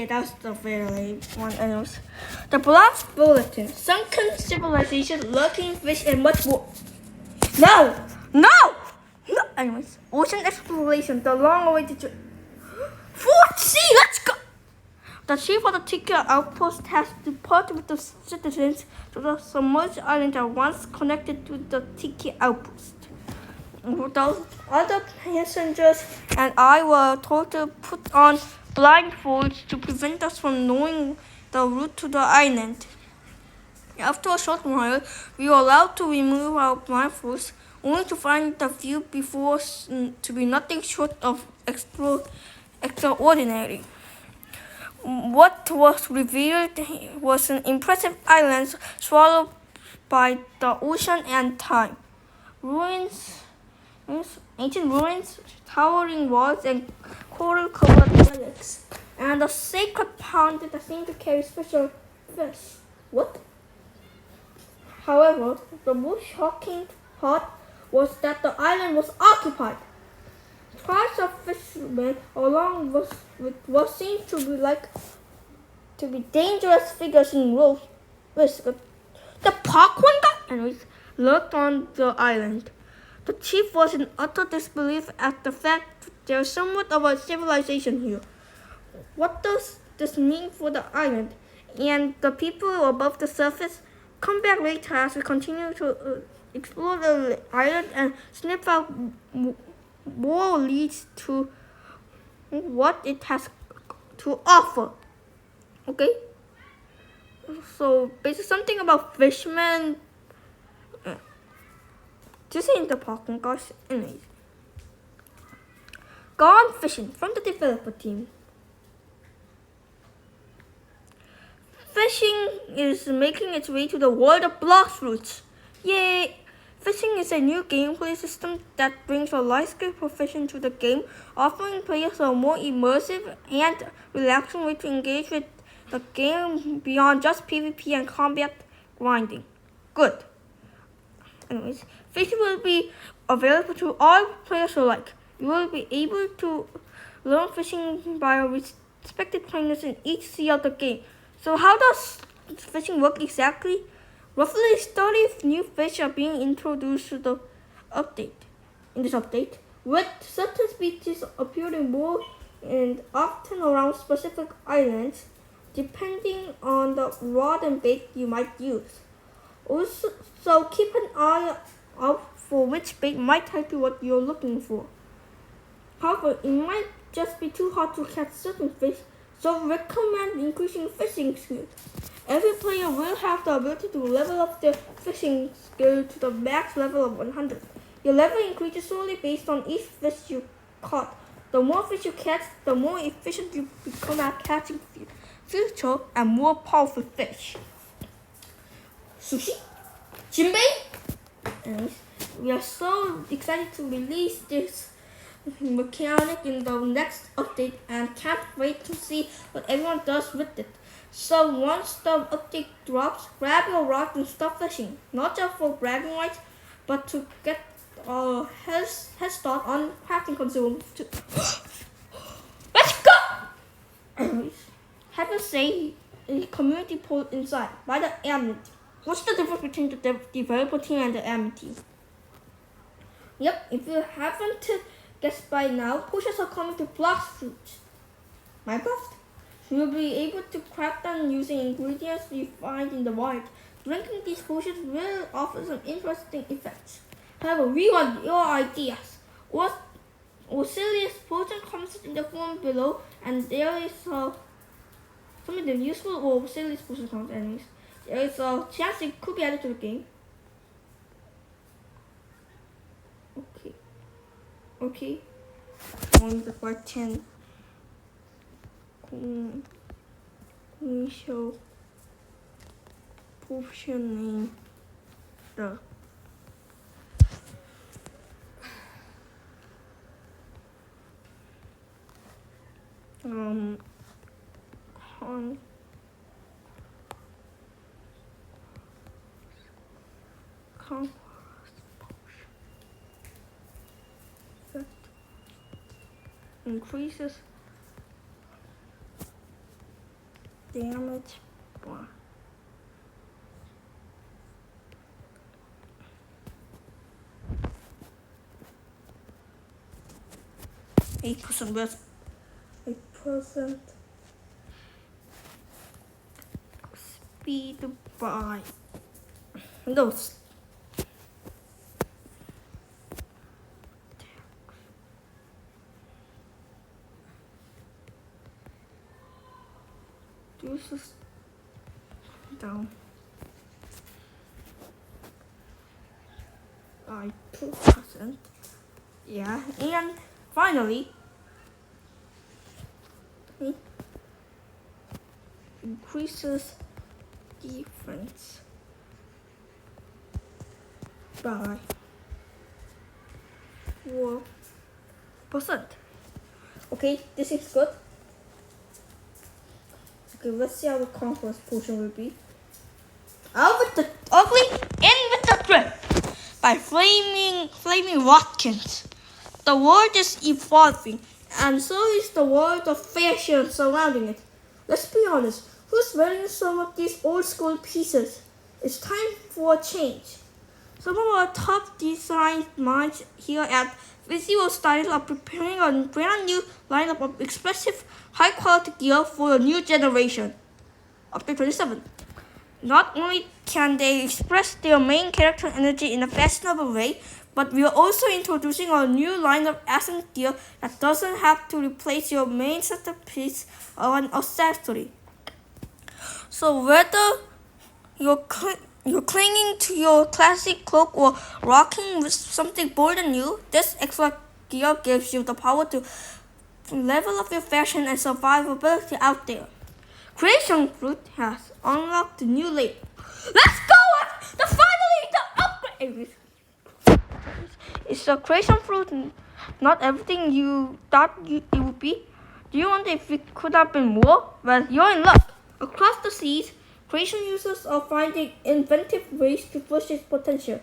Yeah, that's the very one. Anyways, the Blox bulletin: sunken civilization, lurking fish, and much more. No. Anyways, ocean exploration, the long-awaited 4C. Let's go. The chief of the Tiki outpost has departed with the citizens to the submerged island that once connected to the Tiki outpost. The other passengers and I were told to put on blindfolds to prevent us from knowing the route to the island. After a short while, we were allowed to remove our blindfolds, only to find the view before us to be nothing short of extraordinary. What was revealed was an impressive island swallowed by the ocean and time. Ancient ruins, towering walls, and coral-covered relics, and a sacred pond that seemed to carry special fish. What? However, the most shocking part was that the island was occupied. Tribes of fishermen, along with what seemed to be dangerous figures in robes, the parkland guy lurked on the island. The chief was in utter disbelief at the fact that there is somewhat of a civilization here. What does this mean for the island and the people above the surface? Come back later as we continue to explore the island and sniff out more leads to what it has to offer. Okay? So, basically something about fishermen. This ain't the parking, guys. Anyways. Gone fishing from the developer team. Fishing is making its way to the world of Blox routes. Yay! Fishing is a new gameplay system that brings a light-scale profession to the game, offering players a more immersive and relaxing way to engage with the game beyond just PvP and combat grinding. Good. Anyways, fishing will be available to all players alike. You will be able to learn fishing by respected trainers in each sea of the game. So how does fishing work exactly? Roughly 30 new fish are being introduced to the in this update, with certain species appearing more and often around specific islands, depending on the rod and bait you might use. Also, so keep an eye out for which bait might help you what you're looking for. However, it might just be too hard to catch certain fish, so recommend increasing fishing skills. Every player will have the ability to level up their fishing skill to the max level of 100. Your level increases solely based on each fish you caught. The more fish you catch, the more efficient you become at catching future and more powerful fish. Sushi? Jinbei? Anyways, we are so excited to release this mechanic in the next update and can't wait to see what everyone does with it. So once the update drops, grab your rod and start fishing. Not just for bragging rights, but to get a head start on crafting consumables. Let's go! Anyways, have a say in the community poll inside by the admin. What's the difference between the developer team and the admin team? Yep, if you haven't guessed by now, pushers are coming to Blox fruits. Minecraft? You'll be able to craft them using ingredients you find in the wild. Drinking these potions will offer some interesting effects. However, we want your ideas. Osilius potion comes in the form below, and there is some of the useful Osilius potion comes anyways. There is a chance it could be added to the game. Okay. On the part 10. We show positioning the conqueror increases damage bar. 8% less. 8% speed by those. This is down by 2%. Yeah, and finally, it increases defense by 4%. Okay, this is good. Okay, let's see how the conqueror's potion will be. Out with the ugly, in with the drip. By flaming Watkins. The world is evolving, and so is the world of fashion surrounding it. Let's be honest, who's wearing some of these old school pieces? It's time for a change. Some of our top design minds here at Visual Style are preparing a brand new lineup of expressive, high quality gear for a new generation. Update 27. Not only can they express their main character energy in a fashionable way, but we are also introducing a new line of accent gear that doesn't have to replace your main centerpiece or an accessory. So whether you're clinging to your classic cloak or rocking with something bold and new, this extra gear gives you the power to level up your fashion and survivability out there. Creation Fruit has unlocked a new layer. Let's go! The upgrade! It's a Creation Fruit, not everything you thought it would be. Do you wonder if it could have been more? Well, you're in luck. Across the seas, Creation users are finding inventive ways to push its potential.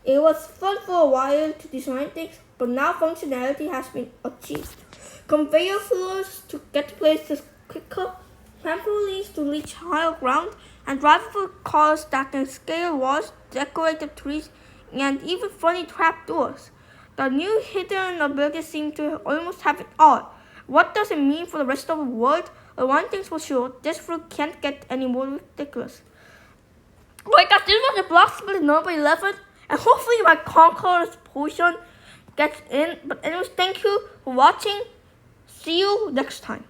It was fun for a while to design things, but now functionality has been achieved. Conveyor floors to get places quicker, trampolines to reach higher ground, and drivable cars that can scale walls, decorative trees, and even funny trapdoors. The new hidden abilities seem to almost have it all. What does it mean for the rest of the world? Well, one thing's for sure, this fruit can't get any more ridiculous. Alright guys, this was the Blox bulletin number 11, and hopefully my conqueror's potion gets in. But anyways, thank you for watching. See you next time.